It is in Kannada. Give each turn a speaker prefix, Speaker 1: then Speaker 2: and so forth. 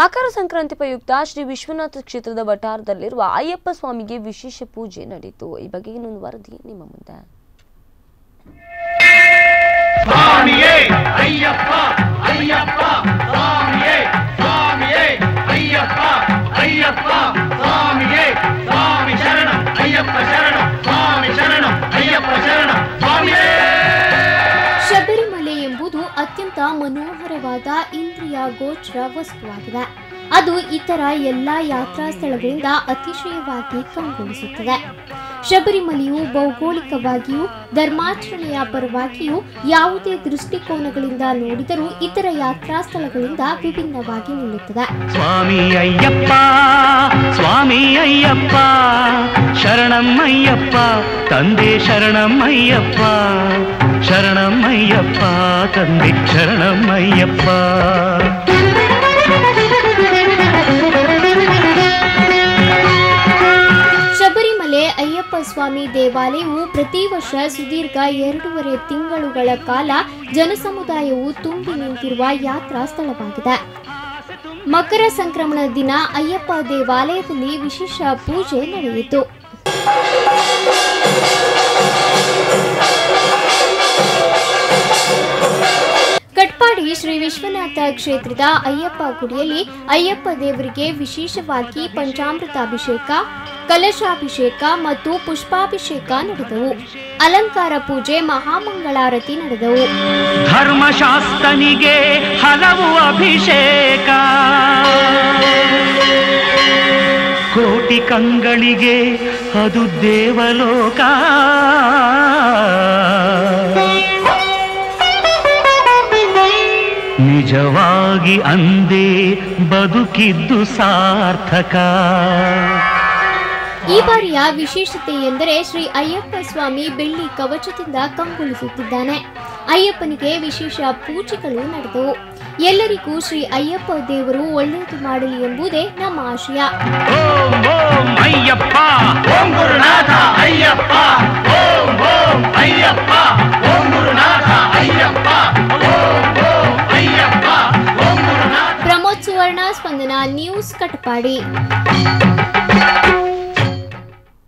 Speaker 1: ಮಕರ ಸಂಕ್ರಾಂತಿ ಪ್ರಯುಕ್ತ ಶ್ರೀ ವಿಶ್ವನಾಥ ಕ್ಷೇತ್ರದ ವಠಾರದಲ್ಲಿರುವ ಅಯ್ಯಪ್ಪ ಸ್ವಾಮಿಗೆ ವಿಶೇಷ ಪೂಜೆ ನಡೆಯಿತು. ಈ ಬಗ್ಗೆ ಇನ್ನೊಂದು ವರದಿ ನಿಮ್ಮ ಮುಂದೆ.
Speaker 2: ಸ್ವಾಮಿಯೇ ಅಯ್ಯಪ್ಪ ಅಯ್ಯಪ್ಪ ಸ್ವಾಮಿಯೇ ಸ್ವಾಮಿಯೇ ಅಯ್ಯಪ್ಪ ಅಯ್ಯಪ್ಪ ಸ್ವಾಮಿಯೇ ಸ್ವಾಮಿ ಶರಣ ಅಯ್ಯಪ್ಪ ಶರಣ ಸ್ವಾಮಿ ಶರಣ ಅಯ್ಯಪ್ಪ ಶರಣ ಸ್ವಾಮಿಯೇ.
Speaker 3: ಶಬರಿಮಲೆ ಎಂಬುದು ಅತ್ಯಂತ ಮನೋಹರವಾದ ಇಂದ್ರಿಯ ಗೋಚರ ವಸ್ತುವಾಗಿದೆ. ಅದು ಇತರ ಎಲ್ಲಾ ಯಾತ್ರಾ ಸ್ಥಳಗಳಿಂದ ಅತಿಶಯವಾಗಿ ಕಂಗೊಳಿಸುತ್ತದೆ. ಶಬರಿಮಲೆಯು ಭೌಗೋಳಿಕವಾಗಿಯೂ ಧರ್ಮಾಚರಣೆಯ ಪರವಾಗಿಯೂ ಯಾವುದೇ ದೃಷ್ಟಿಕೋನಗಳಿಂದ ನೋಡಿದರೂ ಇತರ ಯಾತ್ರಾ ಸ್ಥಳಗಳಿಂದ ವಿಭಿನ್ನವಾಗಿ ನಿಲ್ಲುತ್ತದೆ.
Speaker 4: ಸ್ವಾಮಿ ಅಯ್ಯಪ್ಪ ಸ್ವಾಮಿ ಅಯ್ಯಪ್ಪ ಶರಣಮ್ಮಯ್ಯಪ್ಪ ತಂದೆ ಶರಣಮ್ಮಯ್ಯಪ್ಪ ಶರಣಮ್ಮಯ್ಯಪ್ಪ ತಂದೆ ಶರಣಮ್ಮಯ್ಯಪ್ಪ.
Speaker 3: ಶಬರಿಮಲೆ ಅಯ್ಯಪ್ಪ ಸ್ವಾಮಿ ದೇವಾಲಯವು ಪ್ರತಿ ವರ್ಷ ಸುದೀರ್ಘ 2.5 ತಿಂಗಳುಗಳ ಕಾಲ ಜನಸಮುದಾಯವು ತುಂಬಿ ನಿಂತಿರುವ ಯಾತ್ರಾ ಸ್ಥಳವಾಗಿದೆ. ಮಕರ ಸಂಕ್ರಮಣ ದಿನ ಅಯ್ಯಪ್ಪ ದೇವಾಲಯದಲ್ಲಿ ವಿಶೇಷ ಪೂಜೆ ನಡೆಯಿತು. ಕಟ್ಪಾಡಿ ಶ್ರೀ ವಿಶ್ವನಾಥ ಕ್ಷೇತ್ರದ ಅಯ್ಯಪ್ಪ ಗುಡಿಯಲ್ಲಿ ಅಯ್ಯಪ್ಪ ದೇವರಿಗೆ ವಿಶೇಷವಾಗಿ ಪಂಚಾಮೃತಾಭಿಷೇಕ, ಕಲಶಾಭಿಷೇಕ ಮತ್ತು ಪುಷ್ಪಾಭಿಷೇಕ ನಡೆದವು. ಅಲಂಕಾರ ಪೂಜೆ, ಮಹಾಮಂಗಳಾರತಿ ನಡೆದವು.
Speaker 4: ಧರ್ಮಶಾಸ್ತ್ರನಿಗೆ ಹಲವು ಅಭಿಷೇಕ, ಕೋಟಿ ಕಂಗಳಿಗೆ ಅದು ದೇವಲೋಕ. ನಿಜವಾಗಿ ಅಂದೇ ಬದುಕಿದ್ದು ಸಾರ್ಥಕ.
Speaker 3: ಈ ಬಾರಿಯ ವಿಶೇಷತೆ ಎಂದರೆ ಶ್ರೀ ಅಯ್ಯಪ್ಪ ಸ್ವಾಮಿ ಬೆಳ್ಳಿ ಕವಚದಿಂದ ಕಂಗೊಳಿಸುತ್ತಿದ್ದಾನೆ. ಅಯ್ಯಪ್ಪನಿಗೆ ವಿಶೇಷ ಪೂಜೆಗಳು ನಡೆದವು. ಎಲ್ಲರಿಗೂ ಶ್ರೀ ಅಯ್ಯಪ್ಪ ದೇವರು ಒಳ್ಳೆಯದು ಮಾಡಲಿ ಎಂಬುದೇ ನಮ್ಮ ಆಶಯ.
Speaker 4: ಓಂ ಓಂ ಅಯ್ಯಪ್ಪ
Speaker 2: ಓಂ ಗುರುನಾಥ ಅಯ್ಯಪ್ಪ ಓಂ ಓಂ ಅಯ್ಯಪ್ಪ ಓಂ ಗುರುನಾಥ ಅಯ್ಯಪ್ಪ ಓಂ ಓಂ ಅಯ್ಯಪ್ಪ ಓಂ ಗುರುನಾಥ.
Speaker 3: ಪ್ರಮೋದ್ ಸುವರ್ಣ, ಸ್ಪಂದನ ನ್ಯೂಸ್, ಕಟಪಾಡಿ.